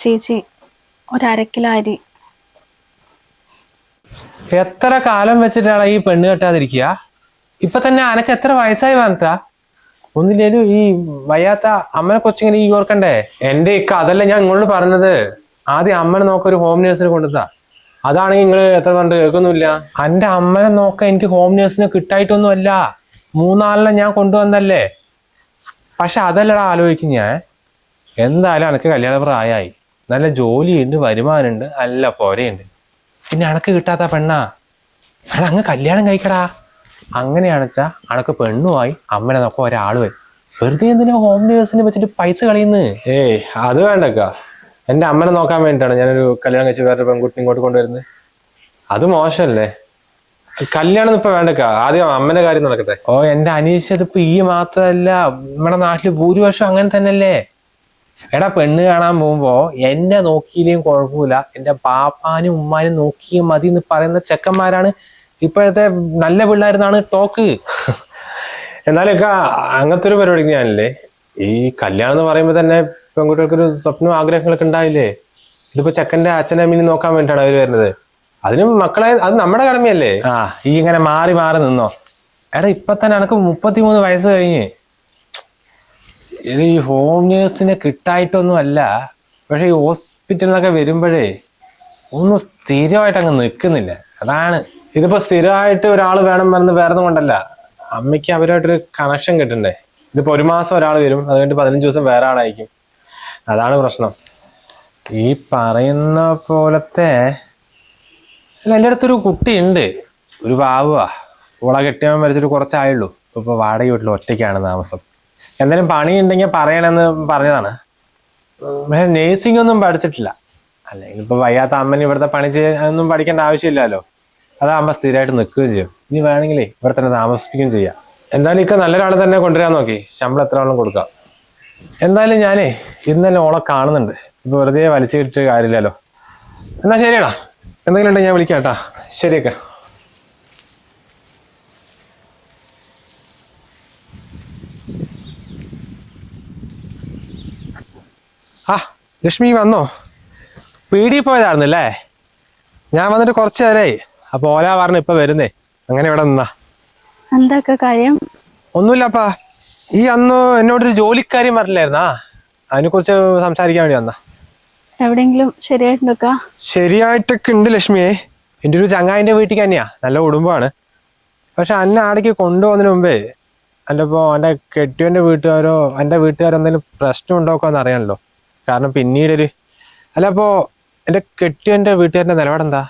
ചേച്ചി 1/2 കിലോ അരി. എത്ര കാലം വെച്ചിട്ടാണ് ഈ പെണ്ണ് കെട്ടാതിരിക്കുക? ഇപ്പൊ തന്നെ അനക്ക് എത്ര വയസ്സായി പറഞ്ഞിട്ടാ? ഒന്നില്ലേലും ഈ വയ്യാത്ത അമ്മനെ കൊച്ചിങ്ങനെ ഈ ഓർക്കണ്ടേ? എന്റെ ഇക്ക അതല്ല ഞാൻ ഇങ്ങോട്ട് പറഞ്ഞത്. ആദ്യം അമ്മനെ നോക്ക ഒരു ഹോം നേഴ്സിനെ കൊണ്ടുത്താ. അതാണെങ്കിൽ നിങ്ങള് എത്ര പറഞ്ഞിട്ട് കേൾക്കൊന്നുമില്ല. എന്റെ അമ്മനെ നോക്കാൻ എനിക്ക് ഹോം നേഴ്സിനെ കിട്ടായിട്ടൊന്നും അല്ല, 3-4 ഞാൻ കൊണ്ടുവന്നല്ലേ. പക്ഷെ അതല്ലടാ ആലോചിക്കും ഞാൻ. എന്തായാലും അനക്ക് കല്യാണ പ്രായമായി, നല്ല ജോലിയുണ്ട്, വരുമാനമുണ്ട്, നല്ല പോരയുണ്ട്. പിന്നെ അനക്ക് കിട്ടാത്ത പെണ്ണാ? എടാ അങ്ങ് കല്യാണം കഴിക്കടാ. അങ്ങനെയാണെച്ചാ അനക്ക് പെണ്ണുമായി അമ്മനെ നോക്കാൻ ഒരാൾ വരും. വെറുതെ എന്തിനാ ഹോം നേഴ്സിനെ വെച്ചിട്ട് പൈസ കളയുന്നത്? ഏയ് അത് വേണ്ടക്ക. എന്റെ അമ്മനെ നോക്കാൻ വേണ്ടിയിട്ടാണ് ഞാനൊരു കല്യാണം കഴിച്ച് വേറൊരു പെൺകുട്ടി ഇങ്ങോട്ട് കൊണ്ടുവരുന്നത്. അത് മോശമല്ലേ? കല്യാണം ഇപ്പൊ വേണ്ടക്ക, ആദ്യം അമ്മന്റെ കാര്യം നടക്കട്ടെ. ഓ എന്റെ അനീഷ്, ഇതിപ്പോ ഈ മാത്രല്ല, നമ്മുടെ നാട്ടില് ഭൂരിപക്ഷം അങ്ങനെ തന്നെയല്ലേ. എടാ പെണ്ണ് കാണാൻ പോകുമ്പോ എന്നെ നോക്കിയില്ലേയും കുഴപ്പമില്ല, എന്റെ പാപ്പാനും ഉമ്മാനും നോക്കിയും മതി എന്ന് പറയുന്ന ചെക്കന്മാരാണ് ഇപ്പോഴത്തെ നല്ല പിള്ളേരെന്നാണ് ടോക്ക്. എന്നാലൊക്കെ അങ്ങനത്തെ ഒരു പരിപാടിക്ക് ഞാനില്ലേ. ഈ കല്യാണം എന്ന് പറയുമ്പോ തന്നെ പെൺകുട്ടികൾക്കൊരു സ്വപ്നവും ആഗ്രഹങ്ങളൊക്കെ ഉണ്ടാവില്ലേ? ഇതിപ്പോ ചെക്കന്റെ അച്ഛനും അമ്മീനെ നോക്കാൻ വേണ്ടിയിട്ടാണ് അവര് വരുന്നത്. അതിനും മക്കളെ, അത് നമ്മുടെ കടമയല്ലേ. ഈ ഇങ്ങനെ മാറി മാറി നിന്നോ. എടാ ഇപ്പൊ തന്നെ എനക്ക് 33 വയസ്സ് കഴിഞ്ഞ്. ഇത് ഈ ഹോം നേഴ്സിനെ കിട്ടായിട്ടൊന്നും അല്ല, പക്ഷെ ഈ ഹോസ്പിറ്റലിലൊക്കെ വരുമ്പോഴേ ഒന്നും സ്ഥിരമായിട്ട് അങ്ങ് നിൽക്കുന്നില്ല, അതാണ്. ഇതിപ്പോ സ്ഥിരമായിട്ട് ഒരാൾ വേണം പറഞ്ഞ് വേറൊന്നും കൊണ്ടല്ല, അമ്മയ്ക്ക് അവരുമായിട്ടൊരു കണക്ഷൻ കിട്ടണ്ടേ. ഇതിപ്പോ 1 മാസം ഒരാൾ വരും, അത് കഴിഞ്ഞിട്ട് 15 ദിവസം വേറെ ആളായിരിക്കും. അതാണ് പ്രശ്നം. ഈ പറയുന്ന പോലത്തെ എൻ്റെ അടുത്തൊരു കുട്ടിയുണ്ട്, ഒരു പാവുവാ. ഓളെ കെട്ടിയവൻ മരിച്ചിട്ട് കുറച്ചായുള്ളൂ. ഇപ്പൊ വാടക വീട്ടിൽ ഒറ്റയ്ക്കാണ് താമസം. എന്തായാലും പണി ഉണ്ടെങ്കിൽ പറയണമെന്ന് പറഞ്ഞതാണ്. പക്ഷെ നേഴ്സിംഗ് ഒന്നും പഠിച്ചിട്ടില്ല. അല്ലെങ്കിൽ ഇപ്പൊ വയ്യാത്ത അമ്മന് ഇവിടുത്തെ പണി ചെയ്യാനൊന്നും പഠിക്കേണ്ട ആവശ്യമില്ലല്ലോ. അതാകുമ്പോ സ്ഥിരമായിട്ട് നിൽക്കുകയും ചെയ്യും. ഇനി വേണമെങ്കിലേ ഇവിടെ തന്നെ താമസിപ്പിക്കുകയും ചെയ്യാം. എന്തായാലും ഇക്ക നല്ലൊരാളെ തന്നെ കൊണ്ടുവരാൻ നോക്കി, ശമ്പളം എത്ര ആളും കൊടുക്കാം. എന്തായാലും ഞാനേ ഇന്ന് തന്നെ ഓളെ കാണുന്നുണ്ട്. ഇപ്പൊ വെറുതെ വലിച്ചു കിട്ടിയ കാര്യമില്ലല്ലോ. എന്നാ ശരിയടാ, എന്തെങ്കിലും ഉണ്ടെങ്കിൽ ഞാൻ വിളിക്കാം കേട്ടാ. ശരിയൊക്കെ. ആ ലക്ഷ്മി വന്നോ? പീടി പോയതായിരുന്നല്ലേ? ഞാൻ വന്നിട്ട് കുറച്ച് നേരമായി. അപ്പൊ ഓല പറഞ്ഞു ഇപ്പൊ വരുന്നേ. അങ്ങനെ ഇവിടെ നിന്നാ. എന്തൊക്കെ കാര്യം? ഒന്നുമില്ലപ്പാ, ഈ അന്ന് എന്നോടൊരു ജോലിക്കാര്യം പറഞ്ഞില്ലായിരുന്നാ, അതിനെ കുറിച്ച് സംസാരിക്കാൻ വേണ്ടി വന്നാ. എവിടെയെങ്കിലും ശരിയായിട്ടുണ്ടോ? ശരിയായിട്ടൊക്കെ ഉണ്ട് ലക്ഷ്മിയെ. എൻ്റെ ഒരു ചങ്ങായിന്റെ വീട്ടിൽ തന്നെയാ, നല്ല കുടുംബമാണ്. പക്ഷെ അന്നെ ആടേക്ക് കൊണ്ടുപോകുന്നതിന് മുമ്പേ എൻ്റെ ഇപ്പോൾ എൻ്റെ കെട്ടിയവൻ്റെ വീട്ടുകാരോ എൻ്റെ വീട്ടുകാരെന്തെങ്കിലും പ്രശ്നം ഉണ്ടാക്കുമെന്ന് അറിയാമല്ലോ. കാരണം പിന്നീടൊരു അല്ല, അപ്പോ എൻ്റെ കെട്ടിയവൻ്റെ വീട്ടുകാരൻ്റെ നിലപാടെന്താ?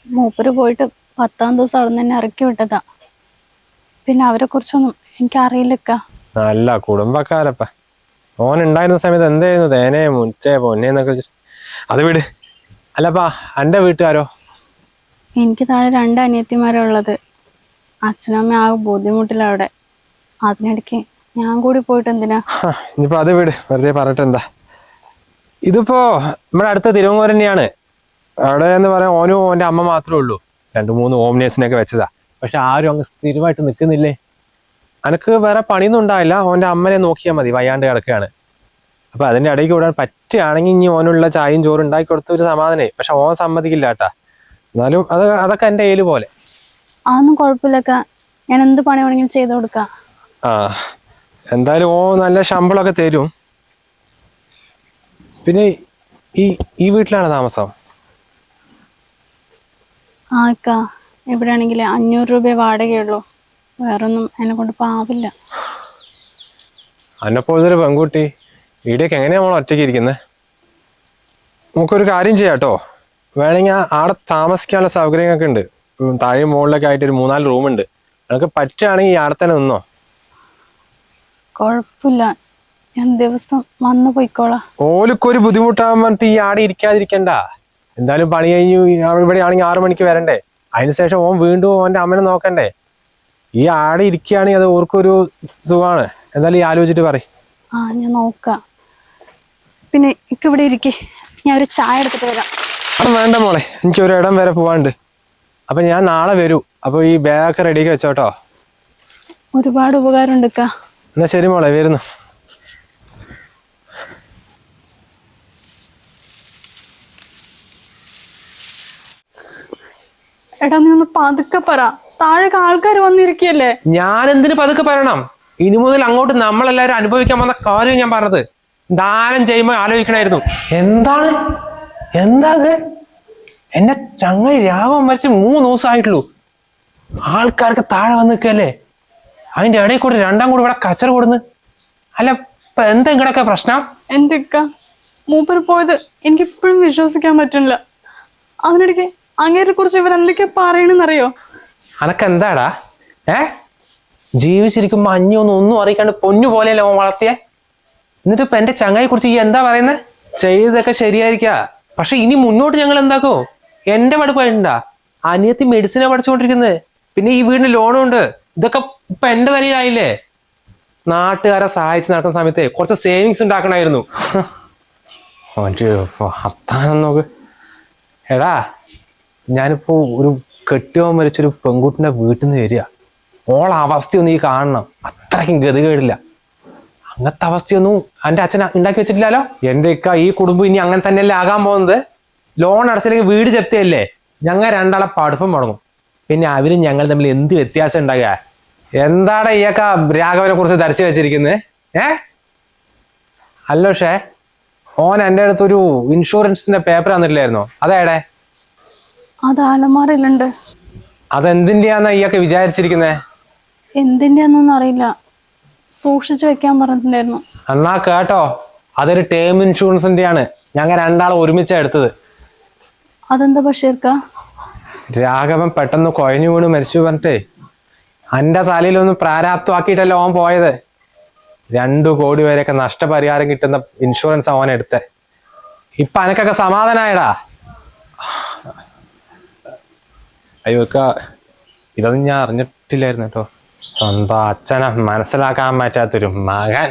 മൂപ്പര് പോയിട്ട് 10-ാം ദിവസം അവിടെ നിന്ന് തന്നെ ഇറക്കി വിട്ടതാ. പിന്നെ അവരെ കുറിച്ചൊന്നും എനിക്കറിയില്ലക്ക. നല്ല കുടുംബക്കാരപ്പ. ഓൻ ഉണ്ടായിരുന്ന സമയത്ത് എന്തായിരുന്നു തേനേ മുച്ചേ പൊന്നേന്നൊക്കെ വെച്ചിട്ട്. അത് വിട്. അല്ലപ്പാ എൻ്റെ വീട്ടുകാരോ? എനിക്ക് താഴെ 2 അനിയത്തിമാരാ ഉള്ളത്. അച്ഛനമ്മ ആ ബുദ്ധിമുട്ടില്ല അവിടെ. അതിനിടയ്ക്ക് ഞാൻ കൂടി പോയിട്ട് എന്തിനാ? ഇനിയിപ്പോ അത് വിട്, വെറുതെ പറഞ്ഞിട്ട് എന്താ. ഇതിപ്പോ നമ്മുടെ അടുത്ത തിരുവങ്ങൂർ തന്നെയാണ്. അവിടെ എന്ന് പറയാൻ ഓനും ഓൻ്റെ അമ്മ മാത്രമേ ഉള്ളൂ. 2-3 ഹോം നേഴ്സിനെയൊക്കെ വെച്ചതാ. പക്ഷെ ആരും അങ്ങ് സ്ഥിരമായിട്ട് നിൽക്കുന്നില്ലേ. അനക്ക് വേറെ പണിയൊന്നും ഉണ്ടാവില്ല, ഓൻ്റെ അമ്മനെ നോക്കിയാൽ മതി, വയ്യാണ്ട് കിടക്കുകയാണ്. അപ്പൊ അതിന്റെ ഇടയ്ക്ക് വിടാൻ പറ്റുകയാണെങ്കിൽ ഇനി ഓനുള്ള ചായയും ചോറും ഉണ്ടാക്കി കൊടുത്ത ഒരു സമാധാനേ. പക്ഷെ ഓൻ സമ്മതിക്കില്ല കേട്ടാ. എന്നാലും അതൊക്കെ എൻ്റെ കയ്യിൽ പോലെ. അതൊന്നും കുഴപ്പമില്ലക്ക, ഞാൻ എന്ത് പണി വേണമെങ്കിലും ചെയ്ത് കൊടുക്കാം. എന്തായാലും ഓ നല്ല ശമ്പളമൊക്കെ തരും. പിന്നെ ഈ വീട്ടിലാണ് താമസം? അക്ക, എവിടെയാണെങ്കിൽ 500 രൂപ വാടകയുള്ളൂ. വേറൊന്നും എന്നെ കൊണ്ട് പാവില്ല. അന്നെപ്പോലൊരു പെൺകുട്ടി വീടേക്ക് എങ്ങനെയാ നമ്മൾ ഒറ്റയ്ക്ക് ഇരിക്കുന്നത്? നമുക്കൊരു കാര്യം ചെയ്യാട്ടോ, വേണമെങ്കിൽ ആടെ താമസിക്കാനുള്ള സൗകര്യങ്ങളൊക്കെ ഉണ്ട്. താഴെ മുകളിലൊക്കെ ആയിട്ട് ഒരു 3-4 റൂമുണ്ട്. നമുക്ക് പറ്റുകയാണെങ്കിൽ ആടെ തന്നെ നിന്നോ. കുഴപ്പമില്ല, ഞാൻ ദിവസം വന്നു പോയിക്കോളാം. ഓലിക്കൊരു ബുദ്ധിമുട്ടാകാൻ പറഞ്ഞിട്ട് ഈ ആടെ ഇരിക്കാതിരിക്കണ്ട. എന്തായാലും പണി കഴിഞ്ഞു ഇവിടെ ആണെങ്കിൽ 6 മണിക്ക് വരണ്ടേ. അതിനുശേഷം ഓൻ വീണ്ടും ഓൻ്റെ അമ്മനെ നോക്കണ്ടേ. ഈ ആടെ ഇരിക്കുകയാണെങ്കിൽ അത് ഓർക്കൊരു സുഖമാണ്. എന്തായാലും ഈ ആലോചിച്ചിട്ട് പറയും. ഞാൻ നോക്കാം. പിന്നെ ഇവിടെ ഇരിക്കേ, ഞാൻ ഒരു ചായ എടുത്തിട്ട് വരാം. അത് വേണ്ട മോളെ, എനിക്കൊരു ഇടം വരെ പോവാണ്ട്. അപ്പൊ ഞാൻ നാളെ വരൂ. അപ്പൊ ഈ ബാഗൊക്കെ റെഡിയാക്കി വെച്ചോട്ടോ. ഒരുപാട് ഉപകാരം ഉണ്ട്. എന്നാ ശരി മോളെ, വരുന്നു. എടാ നീ ഒന്ന് പതുക്കെ പറ, താഴെ ആൾക്കാർ വന്നിരിക്കല്ലേ. ഞാൻ എന്തിനു പതുക്കെ പറയണം? ഇനി മുതൽ അങ്ങോട്ട് നമ്മളെല്ലാരും അനുഭവിക്കാൻ വന്ന കാര്യം ഞാൻ പറഞ്ഞത്. ദാനം ചെയ്യുമ്പോൾ ആലോചിക്കണായിരുന്നു. എന്താണ് എന്താ ഇത്? എന്റെ ചങ്ങായി രാഘവൻ മരിച്ച് 3 ദിവസമായിട്ടുള്ളൂ. ആൾക്കാർക്ക് താഴെ വന്ന് നിൽക്കല്ലേ, അതിന്റെ ഇടയിൽ കൂടി രണ്ടാം കൂടി ഇവിടെ കച്ചറ കൊടുന്ന്. അല്ല ഇപ്പൊ എന്താ ഇങ്ങടൊക്കെ പ്രശ്നം? എന്റെ ഇക്ക മൂപ്പര് പോയത് എനിക്ക് ഇപ്പോഴും വിശ്വസിക്കാൻ പറ്റുന്നില്ല. അതിനിടയ്ക്ക് അങ്ങേരെ കുറിച്ച് ഇവരെന്തൊക്കെയാ പറയണെന്നറിയോ? അനക്ക് എന്താടാ ജീവിച്ചിരിക്കുമ്പോ ഒന്നും അറിയിക്കാണ്ട് പൊന്നു പോലെയല്ലേ ഓൻ വളർത്തിയേ. എന്നിട്ട് ഇപ്പൊ എന്റെ ചങ്ങായി കുറിച്ച് ഈ എന്താ പറയുന്നത്? ചെയ്തതൊക്കെ ശരിയായിരിക്ക, പക്ഷെ ഇനി മുന്നോട്ട് ഞങ്ങൾ എന്താക്കോ? എന്റെ പഠിപ്പായിട്ടുണ്ടാ? അനിയത്തി മെഡിസിനാ പഠിച്ചുകൊണ്ടിരിക്കുന്നത്, പിന്നെ ഈ വീടിന് ലോണും ഉണ്ട്. ഇതൊക്കെ ഇപ്പൊ എന്റെ തലയിലായില്ലേ. നാട്ടുകാരെ സഹായിച്ച് നടക്കുന്ന സമയത്ത് കുറച്ച് സേവിങ്സ് ഉണ്ടാക്കണമായിരുന്നു. വർത്താനം നോക്ക്. എടാ ഞാനിപ്പോ ഒരു കെട്ടിയോൻ മരിച്ചൊരു പെൺകുട്ടിന്റെ വീട്ടിൽ നിന്ന് വരിക. ഓളെ അവസ്ഥയൊന്നും ഈ കാണണം. അത്രയ്ക്കും ഗതികേടില്ല. അങ്ങനത്തെ അവസ്ഥയൊന്നും എൻ്റെ അച്ഛൻ ഉണ്ടാക്കി വെച്ചിട്ടില്ലല്ലോ. എൻ്റെ ഇക്ക ഈ കുടുംബം ഇനി അങ്ങനെ തന്നെയല്ലേ ആകാൻ പോകുന്നത്. ലോൺ അടച്ചില്ലെങ്കിൽ വീട് ജപ്തിയല്ലേ. ഞങ്ങൾ രണ്ടാളെ പഠിപ്പം മുടങ്ങും. പിന്നെ അവരും ഞങ്ങൾ തമ്മിൽ എന്ത് വ്യത്യാസം ഉണ്ടാകുക? എന്താണ് ഈയൊക്കെ രാഘവനെ കുറിച്ച് ധരിച്ചു വെച്ചിരിക്കുന്നത്? അല്ലോ ഷേ, ഓൻ എൻ്റെ അടുത്തൊരു ഇൻഷുറൻസിന്റെ പേപ്പർ തന്നിട്ടില്ലായിരുന്നോ? അതേടെ? അത് അലമാരയിലുണ്ട്. അതെന്തിന്റെയാന്നാ ഈയൊക്കെ വിചാരിച്ചിരിക്കുന്നേ? എന്തിന്റെയാന്നൊന്നും അറിയില്ല, സൂക്ഷിച്ചു വെക്കാൻ പറഞ്ഞിട്ടുണ്ടായിരുന്നു. എന്നാ കേട്ടോ, അതൊരു ടേം ഇൻഷുറൻസിന്റെയാണ്. ഞങ്ങൾ രണ്ടാളും ഒരുമിച്ചാ എടുത്തത്. അതെന്താ ബഷീർക്ക? രാഘവൻ പെട്ടെന്ന് കുഴഞ്ഞു വീണ് മരിച്ചു പറഞ്ഞിട്ടേ എൻ്റെ തലയിലൊന്നും പ്രാരാബ്ധമാക്കിയിട്ടല്ല ഓൻ പോയത്. 2 കോടി വരെയൊക്കെ നഷ്ടപരിഹാരം കിട്ടുന്ന ഇൻഷുറൻസ് അവൻ എടുത്തേ. ഇപ്പൊ അനക്കൊക്കെ സമാധാനായടാ. അയ്യോക്ക, ഇതൊന്നും ഞാൻ അറിഞ്ഞിട്ടില്ലായിരുന്നു കേട്ടോ. സ്വന്തം അച്ഛനെ മനസ്സിലാക്കാൻ പറ്റാത്തൊരു മകൻ.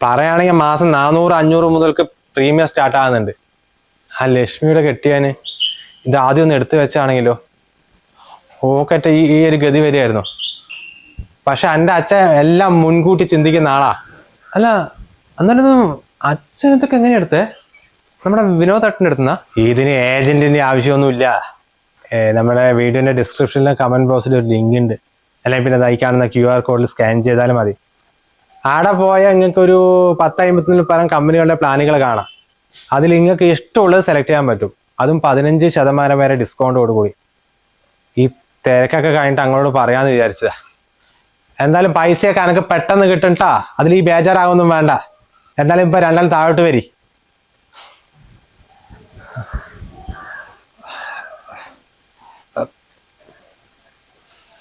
പറയുകയാണെങ്കിൽ മാസം 400-500 മുതൽക്ക് പ്രീമിയം സ്റ്റാർട്ട് ആകുന്നുണ്ട്. ആ ലക്ഷ്മിയുടെ കെട്ടിയാന് ഇത് ആദ്യം ഒന്ന് എടുത്തു വെച്ചാണെങ്കിലോ ഓക്കറ്റ ഈ ഒരു ഗതി വരികയായിരുന്നു. പക്ഷെ എൻ്റെ അച്ഛൻ എല്ലാം മുൻകൂട്ടി ചിന്തിക്കുന്ന ആളാ. അല്ല എന്നാലും അച്ഛനത്തൊക്കെ എങ്ങനെയാ എടുത്തേ? നമ്മുടെ വിനോദേട്ടൻ്റെ അടുത്തുനിന്നാ? ഇതിന് ഏജന്റിന്റെ ആവശ്യമൊന്നുമില്ല. നമ്മുടെ വീഡിയോന്റെ ഡിസ്ക്രിപ്ഷനിലും കമന്റ് ബോക്സിൽ ഒരു ലിങ്ക് ഉണ്ട്. അല്ലെങ്കിൽ പിന്നെ അതായി കാണുന്ന QR കോഡിൽ സ്കാൻ ചെയ്താലും മതി. അവിടെ പോയാൽ നിങ്ങൾക്ക് ഒരു 10-50 പരം കമ്പനികളുടെ പ്ലാനുകൾ കാണാം. അതിൽ നിങ്ങൾക്ക് ഇഷ്ടമുള്ളത് സെലക്ട് ചെയ്യാൻ പറ്റും. അതും 15% വരെ ഡിസ്കൗണ്ടോട് കൂടി. ഈ തിരക്കൊക്കെ കഴിഞ്ഞിട്ട് അങ്ങോട്ട് പറയാന്ന് വിചാരിച്ചതാ. എന്തായാലും പൈസയൊക്കെ എനിക്ക് പെട്ടെന്ന് കിട്ടണ്ടാ. അതിൽ ഈ ബേജാറാകൊന്നും വേണ്ട. എന്തായാലും ഇപ്പൊ രണ്ടാളും താഴോട്ട് വരി.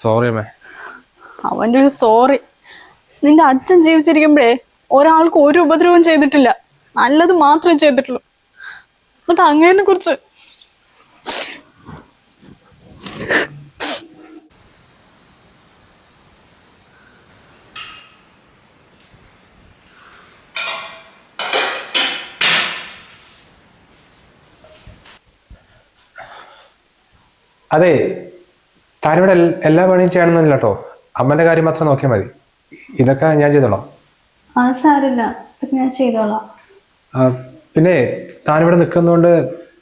സോറി അമ്മേ. അവന്റെ ഒരു സോറി. നിന്റെ അച്ഛൻ ജീവിച്ചിരിക്കുമ്പോഴേ ഒരാൾക്ക് ഒരു ഉപദ്രവവും ചെയ്തിട്ടില്ല, നല്ലത് മാത്രമേ ചെയ്തിട്ടുള്ളൂ. എന്നിട്ട് അങ്ങേനെ കുറിച്ച് അതെ, താനിവിടെ എല്ലാ പണിയും ചെയ്യണമെന്നില്ല കേട്ടോ. അമ്മന്റെ കാര്യം മാത്രം നോക്കിയാൽ മതി. ഇതൊക്കെ ഞാൻ ചെയ്തോളാം. അത് സാരില്ല, ഞാൻ ചെയ്തോളാം. പിന്നെ താനിവിടെ നിൽക്കുന്നതുകൊണ്ട്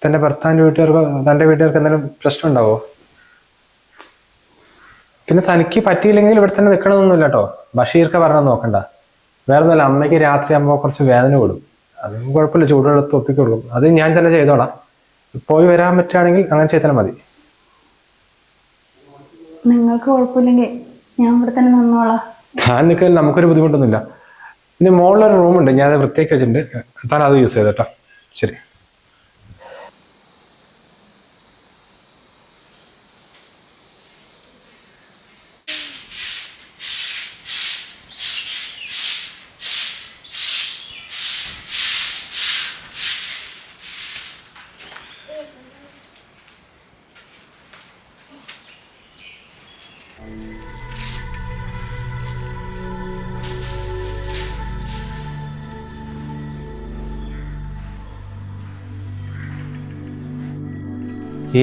തന്റെ ഭർത്താവിന്റെ വീട്ടുകാർക്കോ തന്റെ വീട്ടുകാർക്ക് എന്തെങ്കിലും പ്രശ്നം ഉണ്ടാവോ? പിന്നെ തനിക്ക് പറ്റിയില്ലെങ്കിൽ ഇവിടെ തന്നെ നിൽക്കണമെന്നൊന്നുമില്ല കേട്ടോ. ബഷീർക്ക് പറഞ്ഞത് നോക്കണ്ട. വേറെ ഒന്നുമല്ല, അമ്മയ്ക്ക് രാത്രി ആകുമ്പോൾ കുറച്ച് വേദന കൊടുക്കും. അതും കുഴപ്പമില്ല, ചൂടെടുത്ത് ഒപ്പിക്ക് കൊടുക്കും. അത് ഞാൻ തന്നെ ചെയ്തോളാം. പോയി വരാൻ പറ്റുകയാണെങ്കിൽ അങ്ങനെ ചെയ്താൽ മതി. നിങ്ങൾക്ക് കുഴപ്പമില്ലെങ്കിൽ ഞാൻ ഇവിടെ തന്നെ നിന്നോളാം. താൻ നിൽക്കാൻ നമുക്കൊരു ബുദ്ധിമുട്ടൊന്നുമില്ല. പിന്നെ മുകളിലൊരു റൂമുണ്ട്, ഞാൻ അത് വൃത്തിയാക്കി വെച്ചിട്ടുണ്ട്. താൻ അത് യൂസ് ചെയ്തോട്ടോ. ശരി.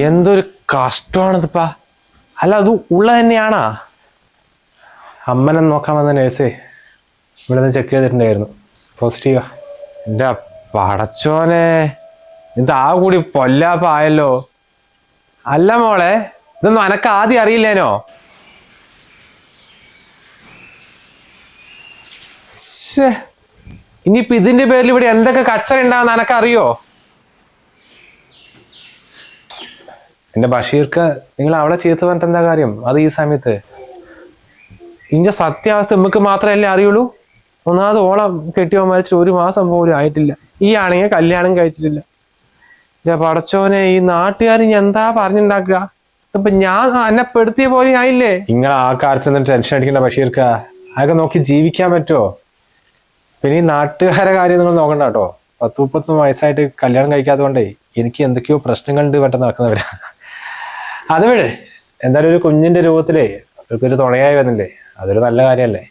എന്തൊരു കഷ്ടമാണിതിപ്പാ. അല്ല അത് ഉള്ള തന്നെയാണാ? അമ്മനെ നോക്കാൻ വന്ന നേഴ്സേ ഇവിടെ നിന്ന് ചെക്ക് ചെയ്തിട്ടുണ്ടായിരുന്നു, പോസിറ്റീവാ. എൻ്റെ പടച്ചോനെ, ഇത് ആ കൂടി പൊല്ലാപ്പായല്ലോ. അല്ല മോളെ, ഇതൊന്നും അനക്ക് ആദ്യം അറിയില്ലേനോ? ഇനിയിപ്പൊ ഇതിന്റെ പേരിൽ ഇവിടെ എന്തൊക്കെ കച്ചറ ഉണ്ടാവുന്ന അനക്കറിയോ? എന്റെ ബഷീർക്ക്, നിങ്ങൾ അവളെ ചീത്ത പറഞ്ഞിട്ട് എന്താ കാര്യം? അത് ഈ സമയത്ത് ഇന്റെ സത്യാവസ്ഥ നമുക്ക് മാത്രമല്ലേ അറിയുള്ളൂ. ഒന്നാമത് ഓളം കെട്ടിയോ മരിച്ചിട്ട് 1 മാസം പോലും ആയിട്ടില്ല. ഈ ആണെങ്കിൽ കല്യാണം കഴിച്ചിട്ടില്ല. പടച്ചോനെ, ഈ നാട്ടുകാർ എന്താ പറഞ്ഞുണ്ടാക്കുക? ഇപ്പൊ ഞാൻ എന്നെ പെടുത്തിയ പോലെ ആയില്ലേ. നിങ്ങൾ ആ കാര്യത്തിലൊന്നും ടെൻഷൻ അടിക്കേണ്ട ബഷീർക്ക. അതൊക്കെ നോക്കി ജീവിക്കാൻ പറ്റുമോ? പിന്നെ ഈ നാട്ടുകാരെ കാര്യം നിങ്ങൾ നോക്കണ്ട കേട്ടോ. 30-33 വയസ്സായിട്ട് കല്യാണം കഴിക്കാത്തത് കൊണ്ടേ എനിക്ക് എന്തൊക്കെയോ പ്രശ്നങ്ങളുണ്ട് പെട്ടെന്ന് നടക്കുന്നവരാ. അത് വിട്. എന്തായാലും ഒരു കുഞ്ഞിന്റെ രൂപത്തിലേ അവർക്കൊരു തുണയായി വന്നില്ലേ, അതൊരു നല്ല കാര്യമല്ലേ.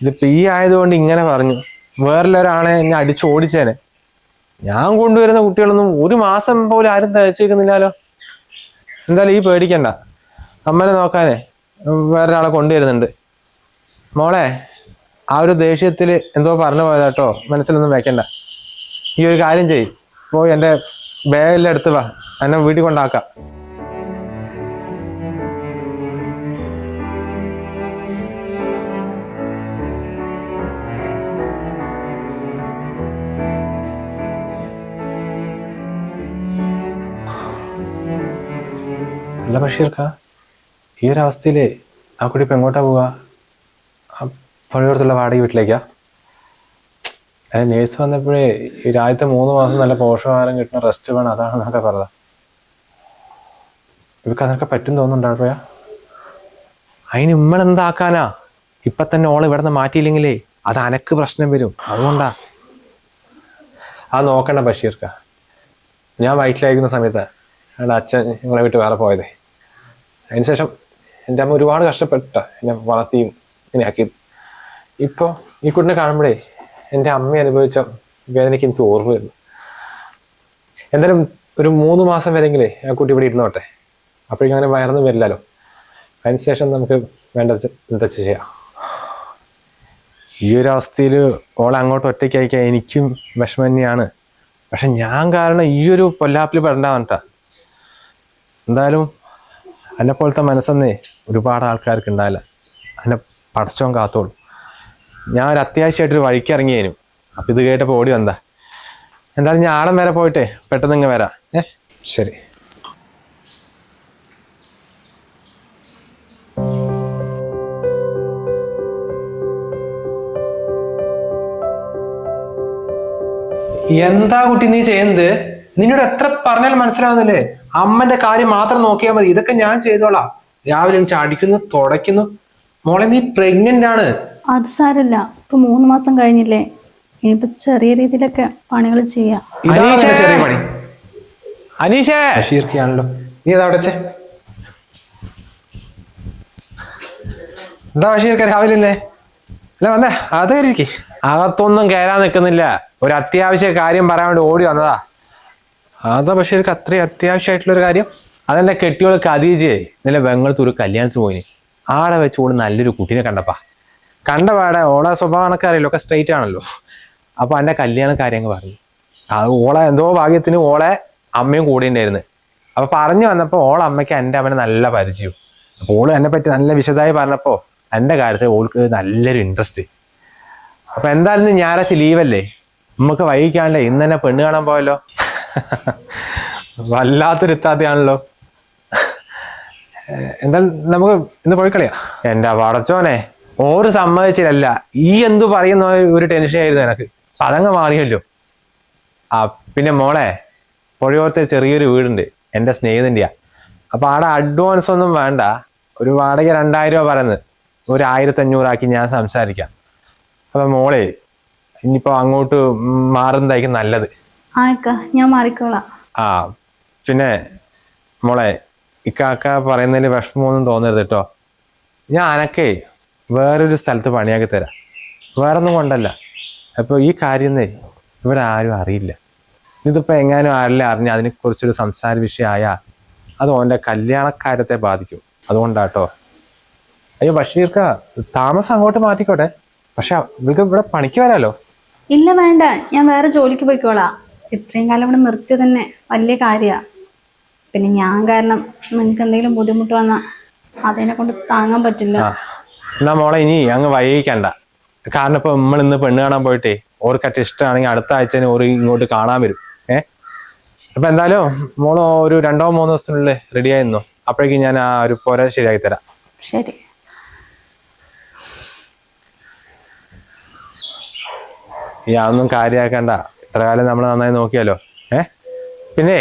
ഇതിപ്പോ ഈ ആയതുകൊണ്ട് ഇങ്ങനെ പറഞ്ഞു. വേറെല്ലാവരാണെ എന്നെ അടിച്ചോടിച്ചേനെ. ഞാൻ കൊണ്ടുവരുന്ന കുട്ടികളൊന്നും 1 മാസം പോലും ആരും തയ്ച്ചേക്കുന്നില്ലല്ലോ. എന്തായാലും ഈ പേടിക്കണ്ട, അമ്മനെ നോക്കാനേ വേറൊരാളെ കൊണ്ടുവരുന്നുണ്ട്. മോളെ, ആ ഒരു ദേഷ്യത്തിൽ എന്തോ പറഞ്ഞു പോയതാട്ടോ, മനസ്സിലൊന്നും വെക്കണ്ട. ഈ ഒരു കാര്യം ചെയ്യ്, പോയി എൻ്റെ ബാഗെല്ലാം എടുത്ത് വാ, എന്നെ വീട്ടിൽ കൊണ്ടാക്കാം. അല്ല ബഷീർക്ക, ഈ ഒരു അവസ്ഥയില് ആ കുട്ടി ഇപ്പൊ എങ്ങോട്ടാ പോവാ? പഴയോടത്തുള്ള വാടക വീട്ടിലേക്കാ? അല്ല, നേഴ്സ് വന്നപ്പോഴേ ഈ ആദ്യത്തെ 3 മാസം നല്ല പോഷകാഹാരം കിട്ടുന്ന റെസ്റ്റ് വേണം, അതാണെന്നൊക്കെ പറഞ്ഞ. ഇവർക്ക് അതൊക്കെ പറ്റും തോന്നുന്നുണ്ടാപ്പോയാ? അതിന് ഇമ്മളെന്താക്കാനാ? ഇപ്പൊ തന്നെ ഓള് ഇവിടെ നിന്ന് മാറ്റിയില്ലെങ്കിലേ അത് അനക്ക് പ്രശ്നം വരും. അതുകൊണ്ടാ. അത് നോക്കണ്ട ബഷീർക്ക. ഞാൻ വയറ്റിലയക്കുന്ന സമയത്ത് എൻ്റെ അച്ഛൻ നിങ്ങളെ വിട്ട് വേറെ പോയതേ. അതിനുശേഷം എൻ്റെ അമ്മ ഒരുപാട് കഷ്ടപ്പെട്ട എന്നെ വളർത്തിയും ഇങ്ങനെയാക്കി. ഇപ്പോൾ ഈ കുട്ടിനെ കാണുമ്പോഴേ എൻ്റെ അമ്മ അനുഭവിച്ച വേദനയ്ക്ക് എനിക്ക് ഓർമ്മ വരുന്നു. എന്തായാലും ഒരു 3 മാസം വരെങ്കിലേ ആ കുട്ടി ഇവിടെ ഇരുന്നോട്ടെ. അപ്പോഴേക്കും അങ്ങനെ വയറൊന്നും വരില്ലല്ലോ. അതിനുശേഷം നമുക്ക് വേണ്ടത് എന്താ ചെയ്യാം. ഈ ഒരു അവസ്ഥയിൽ ഓളെ അങ്ങോട്ട് ഒറ്റയ്ക്ക് അയക്കാൻ എനിക്കും വിഷമം തന്നെയാണ്. പക്ഷെ ഞാൻ കാരണം ഈ ഒരു പൊല്ലാപ്പിൽ പെടണ്ടാവണ്ടാ. എന്തായാലും എന്നെ പോലത്തെ മനസ്സെന്നേ ഒരുപാട് ആൾക്കാർക്ക് ഉണ്ടാവില്ല. എന്നെ പടച്ചോൻ കാത്തോളൂ. ഞാൻ ഒരു അത്യാവശ്യമായിട്ടൊരു വഴിക്ക് ഇറങ്ങിയേനും. അപ്പം ഇത് കേട്ടപ്പോൾ ഓടി വന്നാ. എന്തായാലും ഞാൻ ആടം വരെ പോയിട്ടേ പെട്ടെന്ന് ഇങ്ങ് വരാം. ശരി. എന്താ കുട്ടി നീ ചെയ്യുന്നത്? നിന്നോട് എത്ര പറഞ്ഞാലും മനസ്സിലാവുന്നില്ലേ? അമ്മന്റെ കാര്യം മാത്രം നോക്കിയാൽ മതി. ഇതൊക്കെ ഞാൻ ചെയ്തോളാം. രാവിലെ എനിക്ക് അടിക്കുന്നു, തുടയ്ക്കുന്നു. മോളെ, നീ പ്രഗ്നന്റ് ആണ്. അത് സാരല്ല, ഇപ്പൊ 3 മാസം കഴിഞ്ഞില്ലേ, ഇനിയിപ്പോ ചെറിയ രീതിയിലൊക്കെ പണികൾ ചെയ്യാം. ചെറിയ പണി. അനീഷേ, ബഷീർക്കാണല്ലോ. നീ ഏതാ അവിടെ? എന്താ ബഷീർക്ക രാവിലെ അല്ലേ? അല്ല വന്നേ, അത് കയറിയിരിക്കേ. അകത്തൊന്നും കയറാൻ നിൽക്കുന്നില്ല. ഒരു അത്യാവശ്യ കാര്യം പറയാൻ വേണ്ടി ഓടി വന്നതാ. അതാ ബഷീർക്ക് അത്രയും അത്യാവശ്യമായിട്ടുള്ളൊരു കാര്യം. അതെന്നെ കെട്ടിയോള് ഖദീജയെ ഇന്നലെ വെങ്ങളത്ത് ഒരു കല്യാണത്തിന് പോയിന്. ആടെ വെച്ചോട് നല്ലൊരു കുട്ടീനെ കണ്ട പാടെ ഓളെ സ്വഭാവം കണക്കറിയില്ലോ, ഒക്കെ സ്ട്രെയിറ്റ് ആണല്ലോ. അപ്പൊ എന്റെ കല്യാണ കാര്യങ്ങൾ പറഞ്ഞു. അത് ഓളെ എന്തോ ഭാഗ്യത്തിന് ഓളെ അമ്മയും കൂടെ ഉണ്ടായിരുന്നു. അപ്പൊ പറഞ്ഞു വന്നപ്പോ ഓളെ അമ്മയ്ക്ക് എൻ്റെ അമ്മനെ നല്ല പരിചയം. അപ്പൊ ഓള് എന്നെ പറ്റി നല്ല വിശദമായി പറഞ്ഞപ്പോ എൻ്റെ കാര്യത്തിൽ ഓൾക്ക് നല്ലൊരു ഇൻട്രസ്റ്റ്. അപ്പൊ എന്തായാലും ഞായറാഴ്ച ലീവല്ലേ, നമുക്ക് വൈകിക്കാണ്ടേ ഇന്ന് തന്നെ പെണ്ണ് കാണാൻ പോയല്ലോ. വല്ലാത്തൊരു ഇത്താത്തയാണല്ലോ. എന്തായാലും നമുക്ക് ഇന്ന് പോയി കളിയാ. എൻ്റെ പടച്ചോനെ, ഓര് സമ്മതിച്ചില്ല. ഈ എന്തു പറയുന്ന ഒരു ടെൻഷൻ ആയിരുന്നു എനക്ക്. അതങ്ങ് മാറിയല്ലോ. പിന്നെ മോളെ, പുഴയോരത്തെ ചെറിയൊരു വീടുണ്ട്, എൻ്റെ സ്നേഹിതൻ്റെയാ. അപ്പൊ അവിടെ അഡ്വാൻസ് ഒന്നും വേണ്ട. ഒരു വാടക 2000 രൂപ പറയുന്നത്, ഒരു 1500 ആക്കി ഞാൻ സംസാരിക്കാം. അപ്പൊ മോളെ ഇനിയിപ്പോ അങ്ങോട്ട് മാറുന്നതായിരിക്കും നല്ലത്. ഞാൻ മാറിക്കോളാം. പിന്നെ മോളെ, ഇക്കാക്ക പറയുന്നതിൽ വിഷമമൊന്നും തോന്നരുത് കേട്ടോ. ഞാൻ അനക്കേ വേറൊരു സ്ഥലത്ത് പണിയാക്കി തരാം. വേറൊന്നും കൊണ്ടല്ല. അപ്പോൾ ഈ കാര്യം ഇവിടെ ആരും അറിയില്ല. ഇതിപ്പോൾ എങ്ങാനും ആരെല്ലാം അറിഞ്ഞാൽ അതിനെക്കുറിച്ചൊരു സംസാര വിഷയമായാൽ അത് ഓൻ്റെ കല്യാണക്കാര്യത്തെ ബാധിക്കും. അതുകൊണ്ടാട്ടോ. അയ്യോ ബഷീർക്ക, താമസം അങ്ങോട്ട് മാറ്റിക്കോട്ടെ. പക്ഷെ ഇവർക്ക് ഇവിടെ പണിക്ക് വരാലോ. ഇല്ല വേണ്ട, ഞാൻ വേറെ ജോലിക്ക് പോയിക്കോളാം. ഇത്രയും കാലം ഇവിടെ നിർത്തിയത് തന്നെ വലിയ കാര്യമാണ്. പിന്നെ ഞാൻ കാരണം നിങ്ങൾക്ക് എന്തെങ്കിലും ബുദ്ധിമുട്ട് വന്നാൽ അതിനെ കൊണ്ട് താങ്ങാൻ പറ്റില്ല. എന്നാ മോളെ ഇനി അങ്ങ് വൈകിക്കണ്ട. കാരണം ഇപ്പൊ നമ്മൾ ഇന്ന് പെണ്ണ് കാണാൻ പോയിട്ടേ ഓർക്കറ്റ് ഇഷ്ടമാണെങ്കിൽ അടുത്ത ആഴ്ച ഓർ ഇങ്ങോട്ട് കാണാൻ വരും. അപ്പൊ എന്തായാലും മോള് ഒരു 2-3 ദിവസത്തിനുള്ളിൽ റെഡി ആയിരുന്നു. അപ്പോഴേക്കും ഞാൻ ആ ഒരു പോര ശരിയാക്കി തരാം. ശരി. അതൊന്നും കാര്യമാക്കണ്ട. ഇത്ര കാലം നമ്മൾ നന്നായി നോക്കിയാലോ. പിന്നെ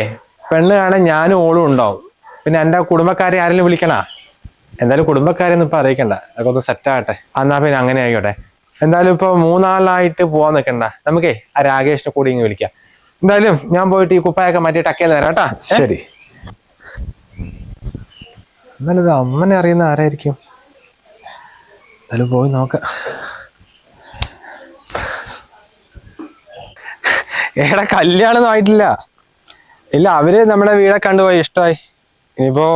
പെണ്ണ് കാണാൻ ഞാനും ഓളും ഉണ്ടാവും. പിന്നെ എൻ്റെ കുടുംബക്കാരെ ആരെങ്കിലും വിളിക്കണ? എന്തായാലും കുടുംബക്കാരെയൊന്നും ഇപ്പൊ അറിയിക്കണ്ട. അതൊക്കെ ഒന്ന് സെറ്റ് ആകട്ടെ. എന്നാ പിന്നെ അങ്ങനെ ആയിക്കോട്ടെ. എന്തായാലും ഇപ്പൊ 3 നാളായിട്ട് പോവാൻ നിൽക്കണ്ട. നമുക്കേ ആ രാകേഷിനെ കൂടി ഇങ്ങ് വിളിക്കാം. എന്തായാലും ഞാൻ പോയിട്ട് ഈ കുപ്പായൊക്കെ മാറ്റി ടക്കേന്ന് വരാം കേട്ടാ. ശരി. എന്നാലും ഇത് അമ്മനെ അറിയുന്ന ആരായിരിക്കും? എന്തായാലും പോയി നോക്കാം. ഏടാ കല്യാണമൊന്നും ആയിട്ടില്ല. ഇല്ല, അവര് നമ്മുടെ വീടൊക്കെ കണ്ടുപോയി, ഇഷ്ടമായി. ഇനിയിപ്പോ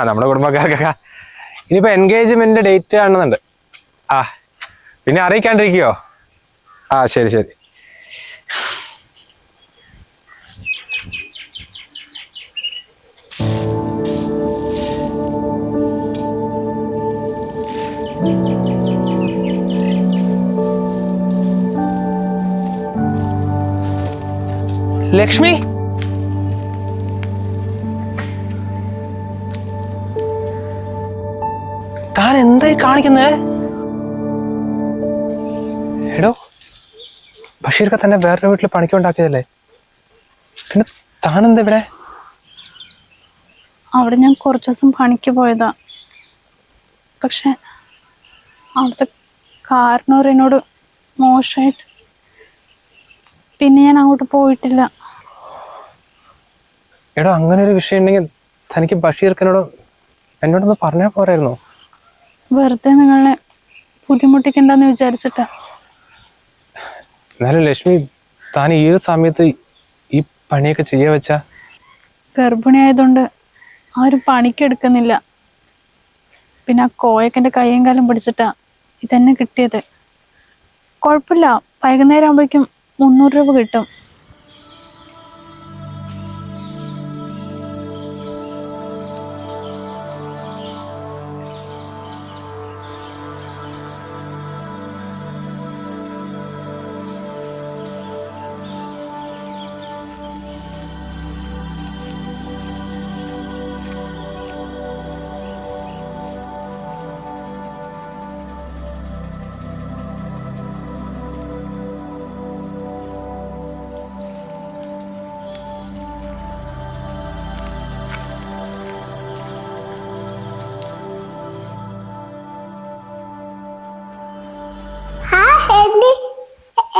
നമ്മുടെ കുടുംബക്കാർക്കൊക്കെ ഇനിയിപ്പോ എൻഗേജ്മെന്റ് ഡേറ്റ് കാണുന്നുണ്ട്. പിന്നെ അറിയിക്കാണ്ടിരിക്കോ? ശരി ശരി. ലക്ഷ്മി, താൻ എന്തായി കാണിക്കുന്നേ? എടോ, ബഷീർക്ക് തന്നെ വേറൊരു വീട്ടിൽ പണിക്കുണ്ടാക്കിയതല്ലേ, പിന്നെ താനെന്താ ഇവിടെ? അവിടെ ഞാൻ കുറച്ചു ദിവസം പണിക്ക് പോയതാ. പക്ഷെ അവിടുത്തെ കാരണവർ എന്നോട് മോശമായിട്ട് പിന്നെ ഞാൻ അങ്ങോട്ട് പോയിട്ടില്ല. എടോ, അങ്ങനെ ഒരു വിഷയം ഉണ്ടെങ്കിൽ തനിക്ക് എന്നോടൊന്ന് പറഞ്ഞാൽ പോരായിരുന്നോ? വെറുതെ നിങ്ങളെ ബുദ്ധിമുട്ടിക്കണ്ടെന്ന് വിചാരിച്ചിട്ടാ. എന്നാലും ലക്ഷ്മി, താൻ ഈ ഒരു സമയത്ത് ഈ പണിയൊക്കെ ചെയ്യാ വെച്ചാ? ഗർഭിണിയായതുകൊണ്ട് ആരും പണിക്കെടുക്കുന്നില്ല. പിന്നെ ആ കോയക്കൻ്റെ കയ്യും കാലം പിടിച്ചിട്ടാ ഇതന്നെ കിട്ടിയത്. കുഴപ്പമില്ല, വൈകുന്നേരം ആകുമ്പോഴേക്കും 300 രൂപ കിട്ടും.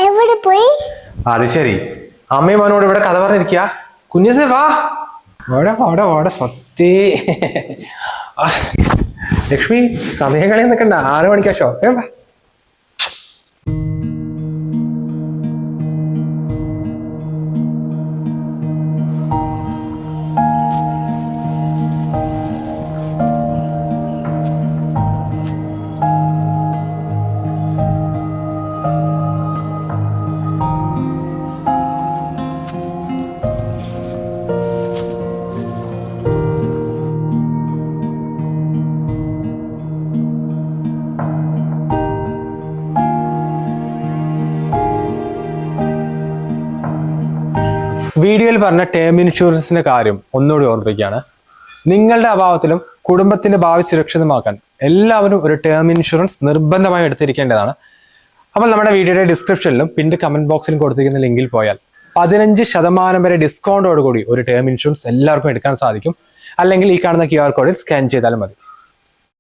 എവിടെ പോയി? അത് ശരി, അമ്മയും മോനോട് ഇവിടെ കഥ പറഞ്ഞിരിക്കുക. കുഞ്ഞിസേ വാ, വാടെ സത്യ. ലക്ഷ്മി, സമയം കളയാൻ നിൽക്കണ്ട, 6 മണിക്കാ ഷോ. വാ. വീഡിയോയിൽ പറഞ്ഞ ടേം ഇൻഷുറൻസിന്റെ കാര്യം ഒന്നുകൂടി ഓർമ്മിപ്പിക്കുകയാണ്. നിങ്ങളുടെ അഭാവത്തിലും കുടുംബത്തിന്റെ ഭാവി സുരക്ഷിതമാക്കാൻ എല്ലാവരും ഒരു ടേം ഇൻഷുറൻസ് നിർബന്ധമായി എടുത്തിരിക്കേണ്ടതാണ്. അപ്പോൾ നമ്മുടെ വീഡിയോയുടെ ഡിസ്ക്രിപ്ഷനിലും പിന്നീട് കമന്റ് ബോക്സിലും കൊടുത്തിരിക്കുന്ന ലിങ്കിൽ പോയാൽ 15% വരെ ഡിസ്കൗണ്ടോടുകൂടി ഒരു ടേം ഇൻഷുറൻസ് എല്ലാവർക്കും എടുക്കാൻ സാധിക്കും. അല്ലെങ്കിൽ ഈ കാണുന്ന QR കോഡിൽ സ്കാൻ ചെയ്താലും മതി.